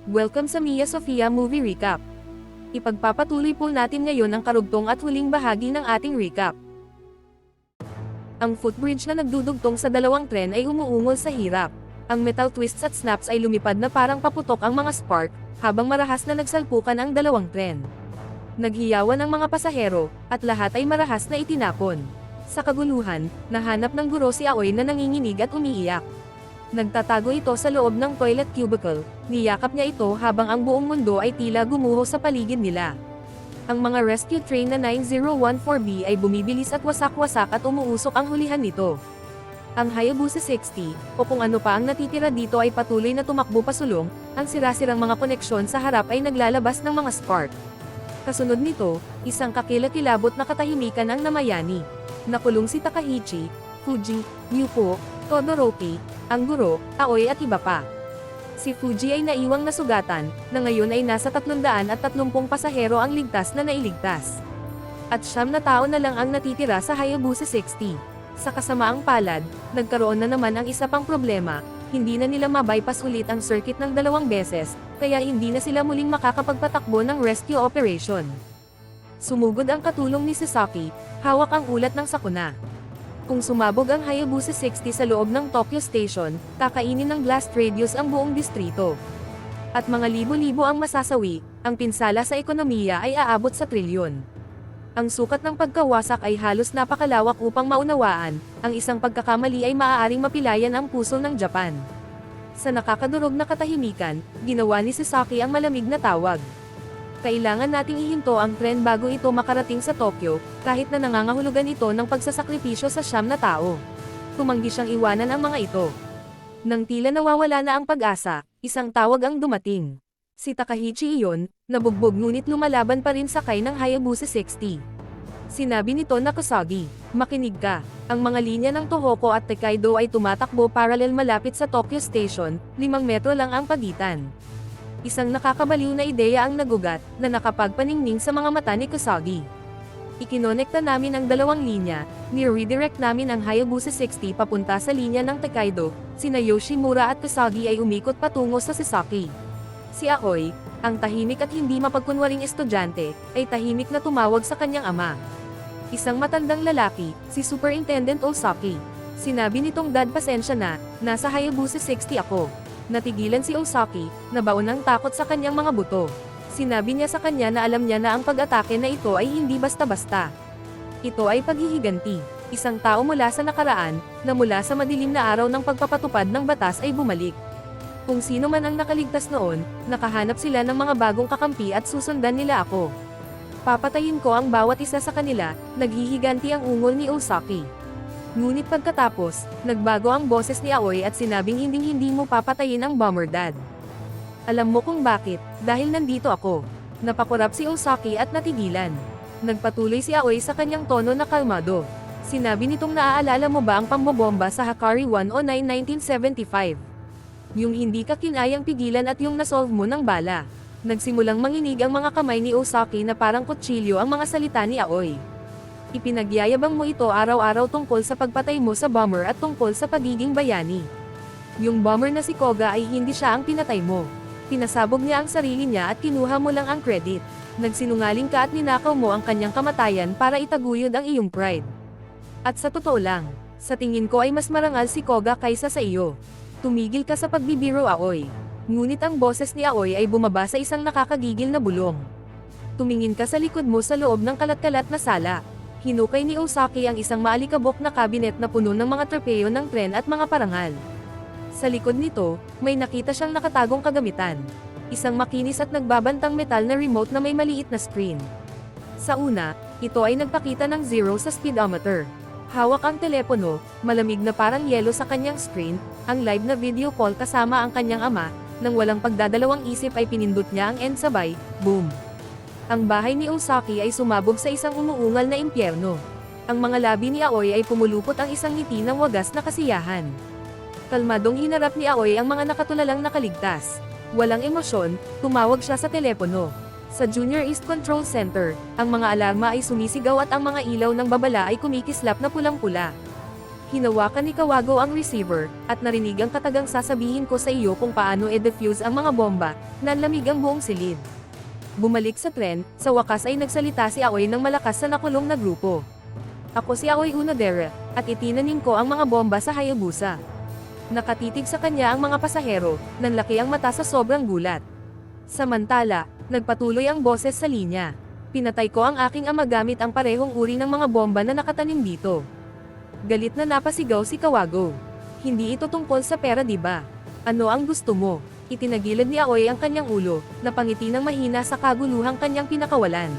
Welcome sa Mia Sofia Movie Recap. Ipagpapatuloy po natin ngayon ang karugtong at huling bahagi ng ating recap. Ang footbridge na nagdudugtong sa dalawang tren ay umuungol sa hirap. Ang metal twists at snaps ay lumipad na parang paputok ang mga spark, habang marahas na nagsalpukan ang dalawang tren. Naghiyawan ang mga pasahero, at lahat ay marahas na itinapon. Sa kaguluhan, nahanap ng guro si Aoy na nanginginig at umiiyak. Nagtatago ito sa loob ng toilet cubicle, niyakap niya ito habang ang buong mundo ay tila gumuho sa paligid nila. Ang mga rescue train na 9014B ay bumibilis at wasak-wasak at umuusok ang hulihan nito. Ang Hayabusa 60, o kung ano pa ang natitira dito ay patuloy na tumakbo pasulong, ang sirasirang mga koneksyon sa harap ay naglalabas ng mga spark. Kasunod nito, isang kakilakilabot na katahimikan ang namayani. Nakulong si Takahichi, Fuji, Yuko, Todoroki, ang guro, Aoy at iba pa. Si Fuji ay naiwang nasugatan, na ngayon ay nasa 330 pasahero ang ligtas na nailigtas. At 9 na tao na lang ang natitira sa Hayabusa 60. Sa kasamaang palad, nagkaroon na naman ang isa pang problema, hindi na nila mabypass ulit ang circuit ng 2 beses, kaya hindi na sila muling makakapagpatakbo ng rescue operation. Sumugod ang katulong ni Sasaki, hawak ang ulat ng sakuna. Kung sumabog ang Hayabusa 60 sa loob ng Tokyo Station, kakainin ng blast radius ang buong distrito. At mga libo-libo ang masasawi, ang pinsala sa ekonomiya ay aabot sa trilyon. Ang sukat ng pagkawasak ay halos napakalawak upang maunawaan, ang isang pagkakamali ay maaaring mapilayan ang puso ng Japan. Sa nakakadurog na katahimikan, ginawa ni Sasaki ang malamig na tawag. Kailangan nating ihinto ang tren bago ito makarating sa Tokyo, kahit na nangangahulugan ito ng pagsasakripisyo sa 9 na tao. Tumanggi siyang iwanan ang mga ito. Nang tila nawawala na ang pag-asa, isang tawag ang dumating. Si Takahichi iyon, nabugbog ngunit lumalaban pa rin sakay ng Hayabusa 60. Sinabi nito na Kusagi, makinig ka, ang mga linya ng Tohoku at Tokaido ay tumatakbo parallel malapit sa Tokyo Station, 5 metro lang ang pagitan. Isang nakakabaliw na ideya ang nagugat, na nakapagpaningning sa mga mata ni Kusagi. Ikinonekta namin ang 2 linya, ni-redirect namin ang Hayabusa 60 papunta sa linya ng Tokaido, sina Yoshimura at Kusagi ay umikot patungo sa Sasaki. Si Aoy, ang tahimik at hindi mapagkunwaring estudyante, ay tahimik na tumawag sa kanyang ama. Isang matandang lalaki, si Superintendent Osaki. Sinabi nitong, Dad, pasensya na, nasa Hayabusa 60 ako. Natigilan si Osaki, nabaon ng takot sa kanyang mga buto. Sinabi niya sa kanya na alam niya na ang pag-atake na ito ay hindi basta-basta. Ito ay paghihiganti. Isang tao mula sa nakaraan, na mula sa madilim na araw ng pagpapatupad ng batas ay bumalik. Kung sino man ang nakaligtas noon, nakahanap sila ng mga bagong kakampi at susundan nila ako. Papatayin ko ang bawat isa sa kanila, naghihiganti ang ungol ni Osaki. Ngunit pagkatapos, nagbago ang boses ni Aoy at sinabing hindi mo papatayin ang bomber, Dad. Alam mo kung bakit, dahil nandito ako. Napakurap si Osaki at natigilan. Nagpatuloy si Aoy sa kanyang tono na kalmado. Sinabi nitong, naaalala mo ba ang pambobomba sa Hakari 109 1975? Yung hindi ka kinayang pigilan at yung nasolve mo ng bala. Nagsimulang manginig ang mga kamay ni Osaki na parang kutsilyo ang mga salita ni Aoy. Ipinagyayabang mo ito araw-araw tungkol sa pagpatay mo sa bomber at tungkol sa pagiging bayani. Yung bomber na si Koga ay hindi siya ang pinatay mo. Pinasabog niya ang sarili niya at kinuha mo lang ang credit. Nagsinungaling ka at ninakaw mo ang kanyang kamatayan para itaguyod ang iyong pride. At sa totoo lang, sa tingin ko ay mas marangal si Koga kaysa sa iyo. Tumigil ka sa pagbibiro, Aoy. Ngunit ang boses ni Aoy ay bumaba sa isang nakakagigil na bulong. Tumingin ka sa likod mo sa loob ng kalat-kalat na sala. Hinukay ni Osaki ang isang maalikabok na kabinet na puno ng mga tropeyo ng tren at mga parangal. Sa likod nito, may nakita siyang nakatagong kagamitan. Isang makinis at nagbabantang metal na remote na may maliit na screen. Sa una, ito ay nagpakita ng 0 sa speedometer. Hawak ang telepono, malamig na parang yelo sa kanyang screen, ang live na video call kasama ang kanyang ama, nang walang pagdadalawang isip ay pinindot niya ang end sabay, boom. Ang bahay ni Osaki ay sumabog sa isang umuungal na impyerno. Ang mga labi ni Aoy ay pumulupot ang isang ngiti ng wagas na kasiyahan. Kalmadong hinarap ni Aoy ang mga nakatulalang nakaligtas. Walang emosyon, tumawag siya sa telepono. Sa Junior East Control Center, ang mga alarma ay sumisigaw at ang mga ilaw ng babala ay kumikislap na pulang-pula. Hinawakan ni Kawago ang receiver, at narinig ang katagang sasabihin ko sa iyo kung paano i-defuse ang mga bomba, nanlamig ang buong silid. Bumalik sa tren, sa wakas ay nagsalita si Aoy ng malakas sa nakulong na grupo. Ako si Aoy Unodera, at itinanim ko ang mga bomba sa Hayabusa. Nakatitig sa kanya ang mga pasahero, nanlaki ang mata sa sobrang gulat. Samantala, nagpatuloy ang boses sa linya. Pinatay ko ang aking ama gamit ang parehong uri ng mga bomba na nakatanim dito. Galit na napasigaw si Kawago. Hindi ito tungkol sa pera, diba? Ano ang gusto mo? Itinagilid ni Aoy ang kanyang ulo, napangiti ng mahina sa kaguluhang kanyang pinakawalan.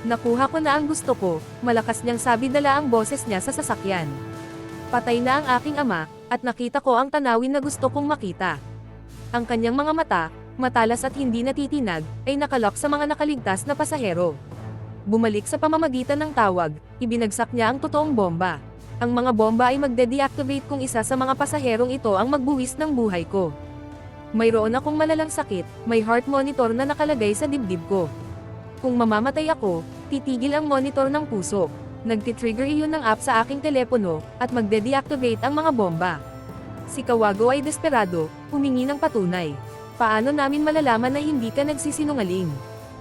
Nakuha ko na ang gusto ko, malakas niyang sabi dala ang boses niya sa sasakyan. Patay na ang aking ama, at nakita ko ang tanawin na gusto kong makita. Ang kanyang mga mata, matalas at hindi natitinag, ay nakalok sa mga nakaligtas na pasahero. Bumalik sa pamamagitan ng tawag, ibinagsak niya ang totoong bomba. Ang mga bomba ay magde-deactivate kung isa sa mga pasaherong ito ang magbuwis ng buhay ko. Mayroon akong malalang sakit, may heart monitor na nakalagay sa dibdib ko. Kung mamamatay ako, titigil ang monitor ng puso. Nagtitrigger iyon ng app sa aking telepono, at magde-deactivate ang mga bomba. Si Kawago ay desperado, humingi ng patunay. Paano namin malalaman na hindi ka nagsisinungaling?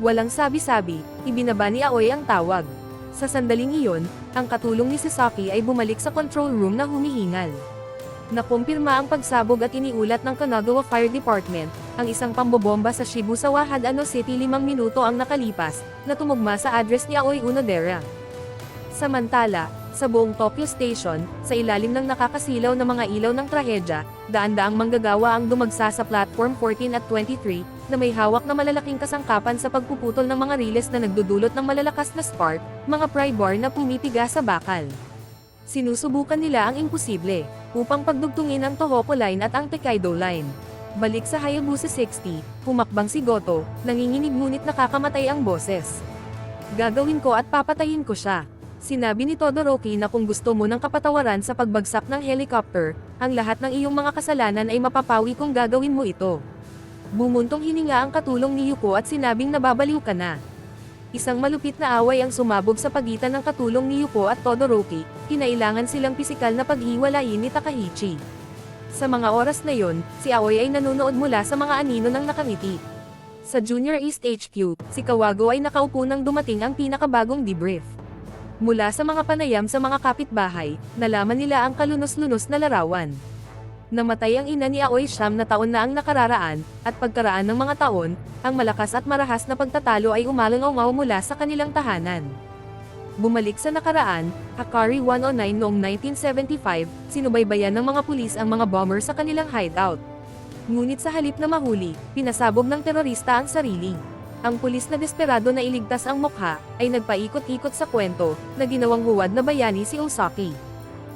Walang sabi-sabi, ibinaba ni Aoy ang tawag. Sa sandaling iyon, ang katulong ni Sasaki ay bumalik sa control room na humihingal. Nakumpirma ang pagsabog at iniulat ng Kanagawa Fire Department, ang isang pambobomba sa Shibusawa Hadano City 5 minuto ang nakalipas, na tumugma sa address ni Aoy Unodera. Samantala, sa buong Tokyo Station, sa ilalim ng nakakasilaw na mga ilaw ng trahedya, daan-daang manggagawa ang dumagsa sa platform 14 at 23, na may hawak na malalaking kasangkapan sa pagpuputol ng mga riles na nagdudulot ng malalakas na spark, mga pry bar na pumipiga sa bakal. Sinusubukan nila ang imposible, upang pagdugtungin ang Tohoku Line at ang Tokaido Line. Balik sa Hayabusa 60, humakbang si Goto, nanginginig ngunit nakakamatay ang boses. Gagawin ko at papatayin ko siya. Sinabi ni Todoroki na kung gusto mo ng kapatawaran sa pagbagsak ng helicopter, ang lahat ng iyong mga kasalanan ay mapapawi kung gagawin mo ito. Bumuntong hininga ang katulong ni Yuko at sinabing nababaliw ka na. Isang malupit na away ang sumabog sa pagitan ng katulong ni Yuko at Todoroki, kinailangan silang pisikal na paghiwalayin ni Takahichi. Sa mga oras na yon, si Aoy ay nanonood mula sa mga anino ng nakangiti. Sa Junior East HQ, si Kawago ay nakaupo nang dumating ang pinakabagong debrief. Mula sa mga panayam sa mga kapitbahay, nalaman nila ang kalunos-lunos na larawan. Namatay ang ina ni Aoy 9 na taon na ang nakararaan, at pagkaraan ng mga taon, ang malakas at marahas na pagtatalo ay umalangaw mula sa kanilang tahanan. Bumalik sa nakaraan, Akari 109 noong 1975, sinubaybayan ng mga pulis ang mga bomber sa kanilang hideout. Ngunit sa halip na mahuli, pinasabog ng terorista ang sarili. Ang pulis na desperado na iligtas ang mukha, ay nagpaikot-ikot sa kwento, na ginawang huwad na bayani si Osaki.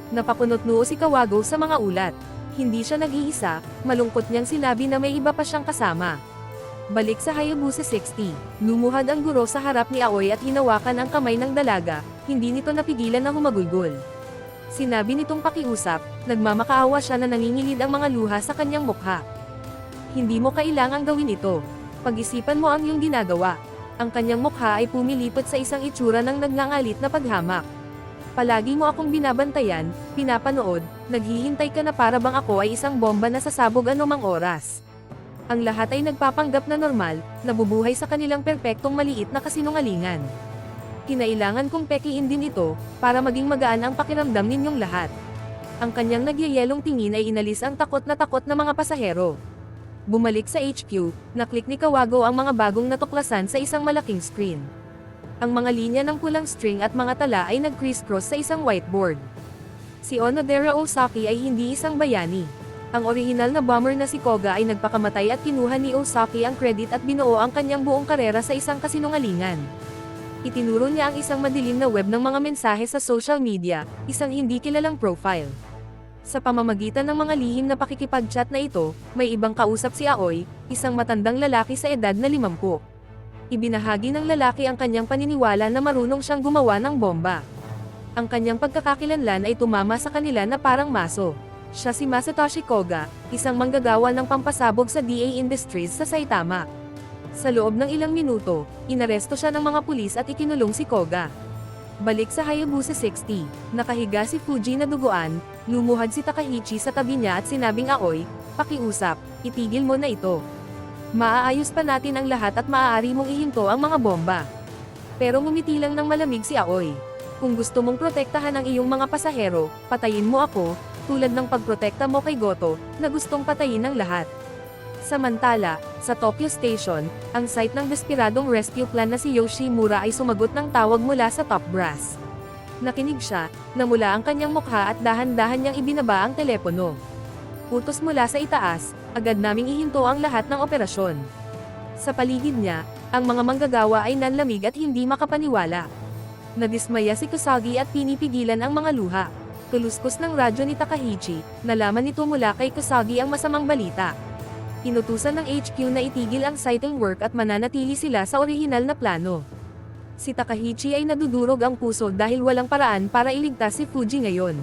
Napakunot noo si Kawago sa mga ulat. Hindi siya nag-iisa, malungkot niyang sinabi na may iba pa siyang kasama. Balik sa Hayabusa 60, lumuhad ang guro sa harap ni Aoy at hinawakan ang kamay ng dalaga, hindi nito napigilan na humagulgol. Sinabi nitong pakiusap, nagmamakaawa siya na nangingilid ang mga luha sa kanyang mukha. Hindi mo kailangang gawin ito. Pag-isipan mo ang iyong ginagawa. Ang kanyang mukha ay pumilipot sa isang itsura ng nagngangalit na paghamak. Palagi mo akong binabantayan, pinapanood, naghihintay ka na para bang ako ay isang bomba na sasabog anumang oras. Ang lahat ay nagpapanggap na normal, nabubuhay sa kanilang perpektong maliit na kasinungalingan. Kinailangan kong pekiin din ito, para maging magaan ang pakiramdam ninyong lahat. Ang kanyang nagyayelong tingin ay inalis ang takot na mga pasahero. Bumalik sa HQ, naklik ni Kawago ang mga bagong natuklasan sa isang malaking screen. Ang mga linya ng pulang string at mga tala ay nag-criss-cross sa isang whiteboard. Si Onodera Osaki ay hindi isang bayani. Ang orihinal na bomber na si Koga ay nagpakamatay at kinuha ni Osaki ang credit at binuo ang kanyang buong karera sa isang kasinungalingan. Itinuro niya ang isang madilim na web ng mga mensahe sa social media, isang hindi kilalang profile. Sa pamamagitan ng mga lihim na pakikipag-chat na ito, may ibang kausap si Aoy, isang matandang lalaki sa edad na 50. Ibinahagi ng lalaki ang kanyang paniniwala na marunong siyang gumawa ng bomba. Ang kanyang pagkakakilanlan ay tumama sa kanila na parang maso. Siya si Masatoshi Koga, isang manggagawa ng pampasabog sa DA Industries sa Saitama. Sa loob ng ilang minuto, inaresto siya ng mga pulis at ikinulong si Koga. Balik sa Hayabusa 60, nakahiga si Fuji na duguan, lumuhad si Takaichi sa tabi niya at sinabing Aoy, pakiusap, itigil mo na ito. Maaayos pa natin ang lahat at maaari mong ihinto ang mga bomba. Pero ngumiti lang ng malamig si Aoy. Kung gusto mong protektahan ang iyong mga pasahero, patayin mo ako, tulad ng pagprotekta mo kay Goto, na gustong patayin ng lahat. Samantala, sa Tokyo Station, ang site ng despiradong rescue plan na si Yoshimura ay sumagot ng tawag mula sa top brass. Nakinig siya, namula ang kanyang mukha at dahan-dahan niyang ibinaba ang telepono. Utos mula sa itaas, agad naming ihinto ang lahat ng operasyon. Sa paligid niya, ang mga manggagawa ay nanlamig at hindi makapaniwala. Nadismaya si Kusagi at pinipigilan ang mga luha. Tuluskus ng radyo ni Takaichi, nalaman nito mula kay Kusagi ang masamang balita. Inutusan ng HQ na itigil ang sighting work at mananatili sila sa orihinal na plano. Si Takaichi ay nadudurog ang puso dahil walang paraan para iligtas si Fuji ngayon.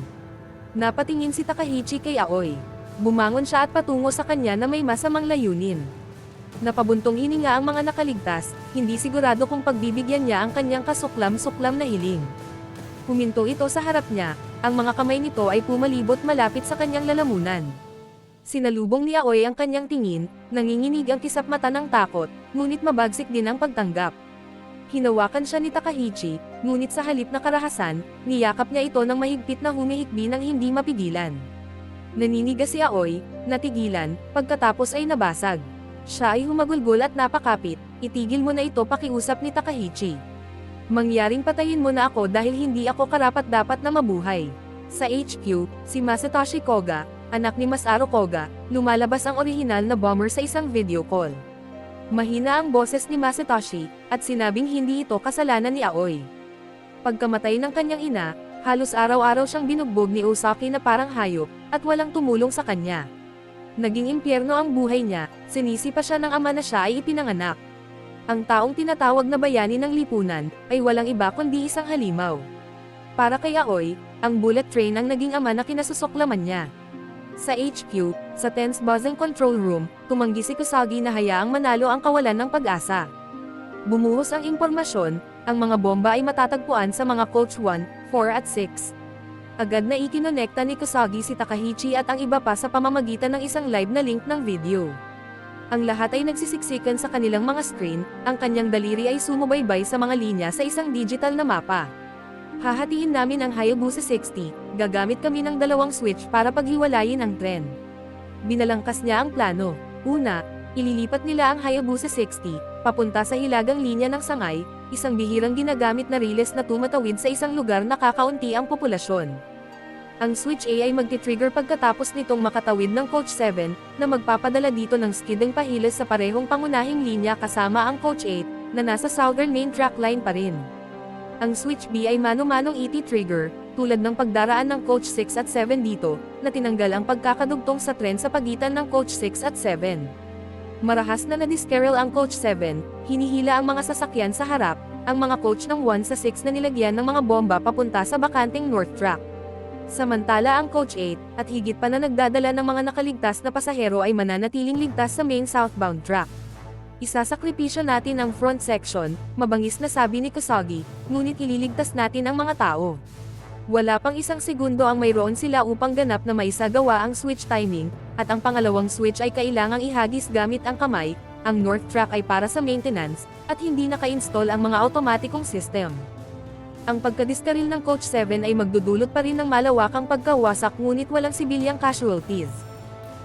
Napatingin si Takaichi kay Aoy. Bumangon siya at patungo sa kanya na may masamang layunin. Napabuntong hininga ang mga nakaligtas, hindi sigurado kung pagbibigyan niya ang kanyang kasuklam-suklam na hiling. Huminto ito sa harap niya, ang mga kamay nito ay pumalibot malapit sa kanyang lalamunan. Sinalubong ni Aoy ang kanyang tingin, nanginginig ang kisap mata ng takot, ngunit mabagsik din ang pagtanggap. Hinawakan siya ni Takaichi, ngunit sa halip na karahasan, niyakap niya ito ng mahigpit na humihikbi ng hindi mapigilan. Naninigas si Aoy, natigilan, pagkatapos ay nabasag. Siya ay humagulgol at napakapit, itigil mo na ito pakiusap ni Takaichi. Mangyaring patayin mo na ako dahil hindi ako karapat-dapat na mabuhay. Sa HQ, si Masatoshi Koga, anak ni Masaru Koga, lumalabas ang orihinal na bomber sa isang video call. Mahina ang boses ni Masatoshi, at sinabing hindi ito kasalanan ni Aoy. Pagkamatay ng kanyang ina, halos araw-araw siyang binugbog ni Osaki na parang hayop, at walang tumulong sa kanya. Naging impyerno ang buhay niya, sinisi pa siya ng ama na siya ay ipinanganak. Ang taong tinatawag na bayani ng lipunan, ay walang iba kundi isang halimaw. Para kay Aoy, ang bullet train ang naging ama na kinasusuklaman niya. Sa HQ, sa tense buzzing control room, tumanggi si Kusagi na hayaang manalo ang kawalan ng pag-asa. Bumuhos ang impormasyon, ang mga bomba ay matatagpuan sa mga Coach 1, 4 at 6. Agad na ikinonekta ni Kusagi si Takaichi at ang iba pa sa pamamagitan ng isang live na link ng video. Ang lahat ay nagsisiksikan sa kanilang mga screen, ang kanyang daliri ay sumubaybay sa mga linya sa isang digital na mapa. Hahatiin namin ang Hayabusa 60, gagamit kami ng dalawang switch para paghiwalayin ang tren. Binalangkas niya ang plano. Una, ililipat nila ang Hayabusa 60, papunta sa hilagang linya ng Sangay, isang bihirang ginagamit na riles na tumatawid sa isang lugar na kakaunti ang populasyon. Ang Switch A ay magti-trigger pagkatapos nitong makatawid ng Coach 7, na magpapadala dito ng skidding pahilas sa parehong pangunahing linya kasama ang Coach 8, na nasa Southern Main Track Line pa rin. Ang Switch B ay mano-manong trigger, tulad ng pagdaraan ng Coach 6 at 7 dito, na tinanggal ang pagkakadugtong sa tren sa pagitan ng Coach 6 at 7. Marahas na nadiskeril ang Coach 7, hinihila ang mga sasakyan sa harap, ang mga coach ng 1 sa 6 na nilagyan ng mga bomba papunta sa bakanting North Track. Samantala ang Coach 8, at higit pa na nagdadala ng mga nakaligtas na pasahero ay mananatiling ligtas sa main southbound track. Isasakripisyo natin ang front section, mabangis na sabi ni Kusagi, ngunit ililigtas natin ang mga tao. Wala pang isang segundo ang mayroon sila upang ganap na maisagawa ang switch timing, at ang pangalawang switch ay kailangang ihagis gamit ang kamay, ang North Track ay para sa maintenance, at hindi naka-install ang mga automatikong system. Ang pagkadiskaril ng Coach 7 ay magdudulot pa rin ng malawakang pagkawasak ngunit walang sibilyang casualties.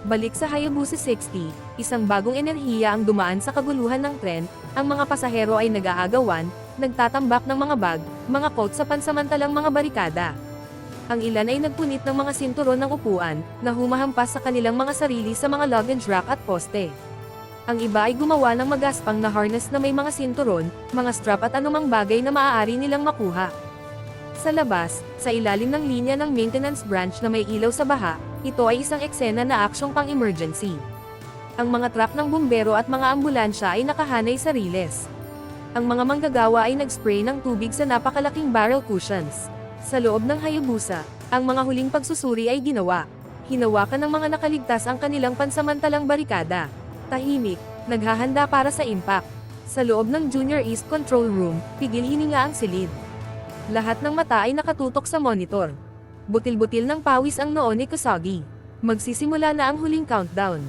Balik sa Hayabusa 60, isang bagong enerhiya ang dumaan sa kaguluhan ng tren, ang mga pasahero ay nag-aagawan, nagtatambak ng mga bag, mga coat sa pansamantalang mga barikada. Ang ilan ay nagpunit ng mga sinturon ng upuan, na humahampas sa kanilang mga sarili sa mga luggage rack at poste. Ang iba ay gumawa ng magaspang na harness na may mga sinturon, mga strap at anumang bagay na maaari nilang makuha. Sa labas, sa ilalim ng linya ng maintenance branch na may ilaw sa baha, ito ay isang eksena na aksyong pang-emergency. Ang mga truck ng bumbero at mga ambulansya ay nakahanay sa riles. Ang mga manggagawa ay nag-spray ng tubig sa napakalaking barrel cushions. Sa loob ng Hayabusa, ang mga huling pagsusuri ay ginawa. Hinawakan ng mga nakaligtas ang kanilang pansamantalang barikada. Tahimik, naghahanda para sa impact. Sa loob ng Junior East Control Room, pigil hininga ang silid. Lahat ng mata ay nakatutok sa monitor. Butil-butil ng pawis ang noo ni Kusagi. Magsisimula na ang huling countdown.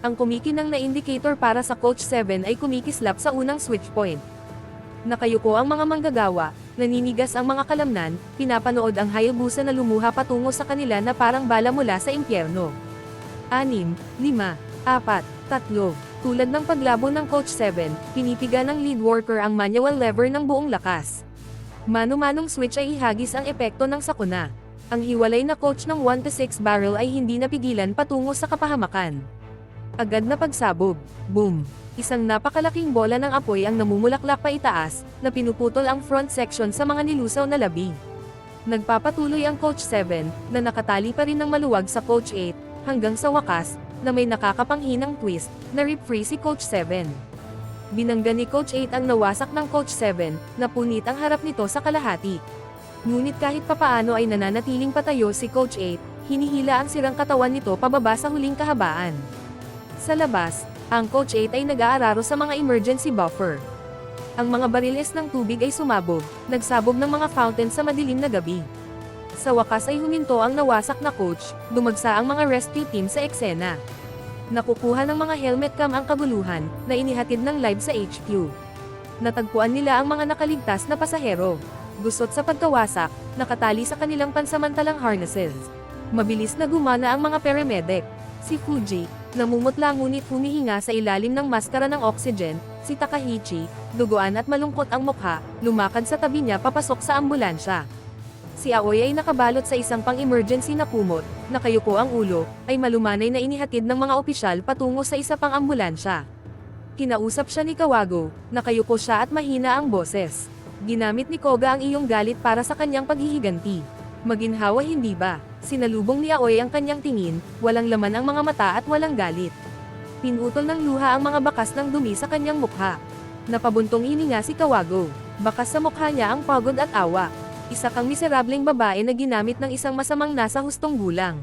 Ang kumikinang na indicator para sa Coach 7 ay kumikislap sa unang switch point. Nakayuko ang mga manggagawa, naninigas ang mga kalamnan, pinapanood ang Hayabusa na lumuha patungo sa kanila na parang bala mula sa impyerno. 6, 5, 4, 3. Tulad ng paglabo ng Coach 7, pinipiga ng lead worker ang manual lever ng buong lakas. Mano-manong switch ay ihagis ang epekto ng sakuna. Ang hiwalay na coach ng 1-6 barrel ay hindi napigilan patungo sa kapahamakan. Agad na pagsabog. Boom! Isang napakalaking bola ng apoy ang namumulaklak pa itaas, na pinuputol ang front section sa mga nilusaw na labi. Nagpapatuloy ang Coach 7, na nakatali pa rin ng maluwag sa Coach 8, hanggang sa wakas, na may nakakapanghinang twist, na rip free si Coach 7. Binangga ni Coach 8 ang nawasak ng Coach 7, napunit ang harap nito sa kalahati. Ngunit kahit papaano ay nananatiling patayo si Coach 8, hinihila ang sirang katawan nito pababa sa huling kahabaan. Sa labas, ang Coach 8 ay nag-aararo sa mga emergency buffer. Ang mga bariles ng tubig ay sumabog, nagsabog ng mga fountain sa madilim na gabi. Sa wakas ay huminto ang nawasak na coach, dumagsa ang mga rescue team sa eksena. Nakukuha ng mga helmet cam ang kaguluhan, na inihatid ng live sa HQ. Natagpuan nila ang mga nakaligtas na pasahero. Gusot sa pagkawasak, nakatali sa kanilang pansamantalang harnesses. Mabilis na gumana ang mga paramedic. Si Fuji, namumutla ngunit humihinga sa ilalim ng maskara ng oxygen, si Takahichi, duguan at malungkot ang mukha, lumakad sa tabi niya papasok sa ambulansya. Si Aoy ay nakabalot sa isang pang-emergency na kumot, nakayuko ang ulo, ay malumanay na inihatid ng mga opisyal patungo sa isa pang ambulansya. Kinausap siya ni Kawago, nakayuko siya at mahina ang boses. Ginamit ni Koga ang iyong galit para sa kanyang paghihiganti. Maginhawa hindi ba? Sinalubong ni Aoy ang kanyang tingin, walang laman ang mga mata at walang galit. Pinutol ng luha ang mga bakas ng dumi sa kanyang mukha. Napabuntong hininga si Kawago. Bakas sa mukha niya ang pagod at awa. Isa kang miserableng babae na ginamit ng isang masamang nasa hustong gulang.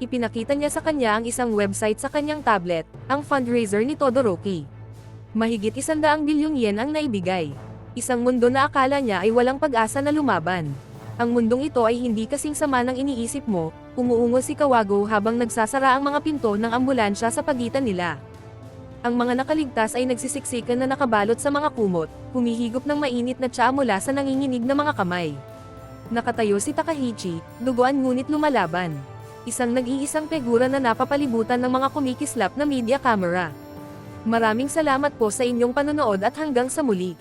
Ipinakita niya sa kanya ang isang website sa kanyang tablet, ang fundraiser ni Todoroki. Mahigit 100 bilyong yen ang naibigay. Isang mundo na akala niya ay walang pag-asa na lumaban. Ang mundong ito ay hindi kasing sama ng iniisip mo, umuungo si Kawago habang nagsasara ang mga pinto ng ambulansya sa pagitan nila. Ang mga nakaligtas ay nagsisiksikan na nakabalot sa mga kumot, humihigop ng mainit na tsaa mula sa nanginginig na mga kamay. Nakatayo si Takahichi, duguan ngunit lumalaban. Isang nag-iisang figura na napapalibutan ng mga kumikislap na media camera. Maraming salamat po sa inyong panonood at hanggang sa muli.